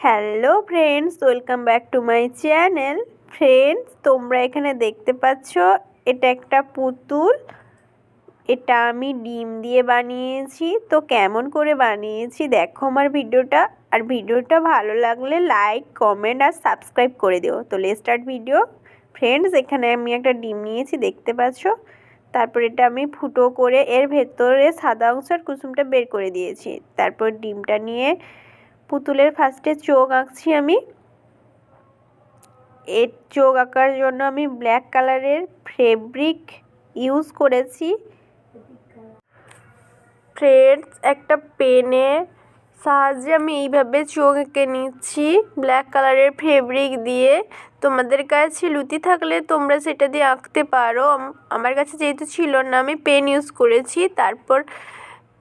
Hello friends, welcome back to my channel. Friends, তোমরা এখানে দেখতে পাচ্ছ এটা একটা পুতুল। এটা আমি ডিম দিয়ে বানিয়েছি। তো কেমন করে বানিয়েছি দেখো আমার ভিডিওটা। আর ভিডিওটা ভালো লাগলে লাইক, কমেন্ট আর সাবস্ক্রাইব করে দিও। তো লেটস স্টার্ট ভিডিও। ফ্রেন্ডস, এখানে আমি একটা ডিম নিয়েছি, দেখতে পাচ্ছ। তারপর এটা আমি ফুটো করে এর ভেতরে সাদা অংশ আর কুসুমটা বের করে দিয়েছি। তারপর ডিমটা নিয়ে পুতুলের ফার্স্টে চোখ আঁকছি আমি। এর চোখ আঁকার জন্য আমি ব্ল্যাক কালারের ফেব্রিক ইউজ করেছি। ফ্রেন্ডস, একটা পেনের সাহায্যে আমি এইভাবে চোখ এঁকে নিচ্ছি ব্ল্যাক কালারের ফেব্রিক দিয়ে। তোমাদের কাছে লুতি থাকলে তোমরা সেটা দিয়ে আঁকতে পারো। আমার কাছে যেহেতু ছিল না, আমি পেন ইউজ করেছি। তারপর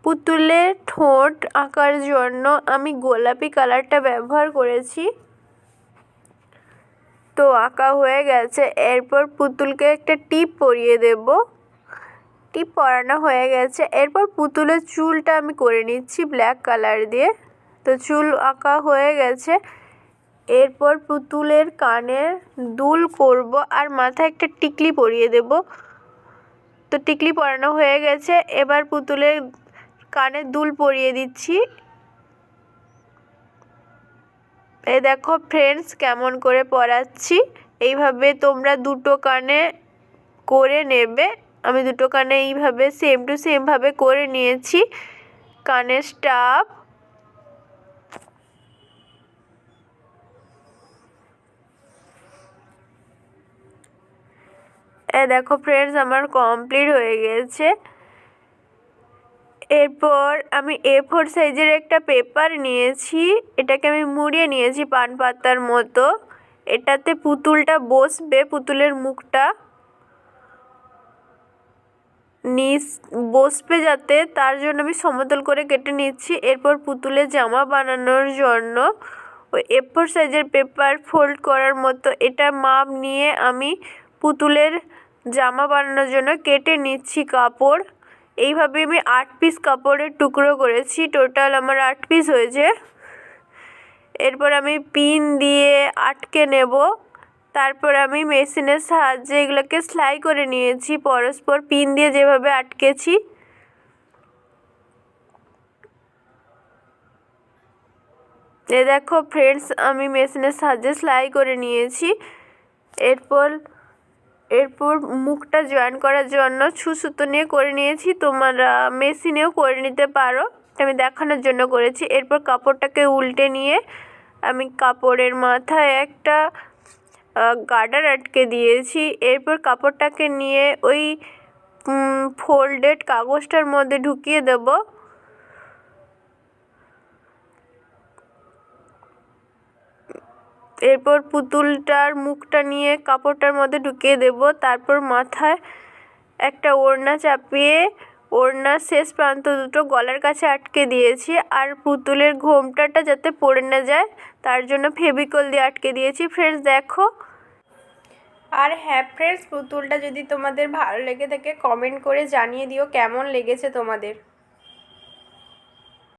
পুতুলের ঠোঁট আঁকার জন্য আমি গোলাপি কালারটা ব্যবহার করেছি। তো আঁকা হয়ে গেছে। এরপর পুতুলকে একটা টিপ পরিয়ে দেব। টিপ পরানো হয়ে গেছে। এরপর পুতুলের চুলটা আমি করে নিচ্ছি ব্ল্যাক কালার দিয়ে। তো চুল আঁকা হয়ে গেছে। এরপর পুতুলের কানে দুল করব আর মাথায় একটা টিকলি পরিয়ে দেব। তো টিকলি পরানো হয়ে গেছে। এবার পুতুলের কানে দুল পরিয়ে দিচ্ছি। এই দেখো ফ্রেন্ডস, কেমন করে পরাচ্ছি। এইভাবে তোমরা দুটো কানে করে নেবে। আমি দুটো কানে এইভাবে সেম টু সেম ভাবে করে নিয়েছি কানের স্টাফ। দেখো ফ্রেন্ডস, আমার কমপ্লিট হয়ে গেছে। এরপর আমি A4 সাইজের একটা পেপার নিয়েছি। এটাকে আমি মুড়িয়ে নিয়েছি পান পাতার মতো। এটাতে পুতুলটা বসবে, পুতুলের মুখটা নিচ বসবে যাতে, তার জন্য আমি সমতল করে কেটে নিচ্ছি। এরপর পুতুলের জামা বানানোর জন্য ওই A4 সাইজের পেপার ফোল্ড করার মতো এটা মাপ নিয়ে আমি পুতুলের জামা বানানোর জন্য কেটে নিচ্ছি কাপড়। এইভাবে আমি 8 পিস কাপড়ের টুকরো করেছি। টোটাল আমার 8 পিস হয়েছে। এরপর আমি পিন দিয়ে আটকে নেব। তারপর আমি মেশিনের সাহায্যে এগুলোকে সেলাই করে নিয়েছি পরস্পর, পিন দিয়ে যেভাবে আটকেছি। দেখো ফ্রেন্ডস, আমি মেশিনের সাহায্যে সেলাই করে নিয়েছি। এরপর মুখটা জয়েন করার জন্য সুতো নিয়ে করে নিয়েছি। তোমরা মেশিনেও করে নিতে পারো, আমি দেখানোর জন্য করেছি। এরপর কাপড়টাকে উল্টে নিয়ে আমি কাপড়ের মাথায় একটা গার্ডার আটকে দিয়েছি। এরপর কাপড়টাকে নিয়ে ওই ফোল্ডেড কাগজটার মধ্যে ঢুকিয়ে দেব। এরপর পুতুলটার মুখটা নিয়ে কাপড়টার মধ্যে ঢুকিয়ে দেব। তারপর মাথায় একটা ওড়না চাপিয়ে ওড়নার শেষ প্রান্ত দুটো গলার কাছে আটকে দিয়েছি। আর পুতুলের ঘোমটাটা যাতে পড়ে না যায় তার জন্য ফেভিকল দিয়ে আটকে দিয়েছি। ফ্রেন্ডস দেখো। আর হ্যাঁ ফ্রেন্ডস, পুতুলটা যদি তোমাদের ভালো লেগে থাকে কমেন্ট করে জানিয়ে দিও কেমন লেগেছে তোমাদের।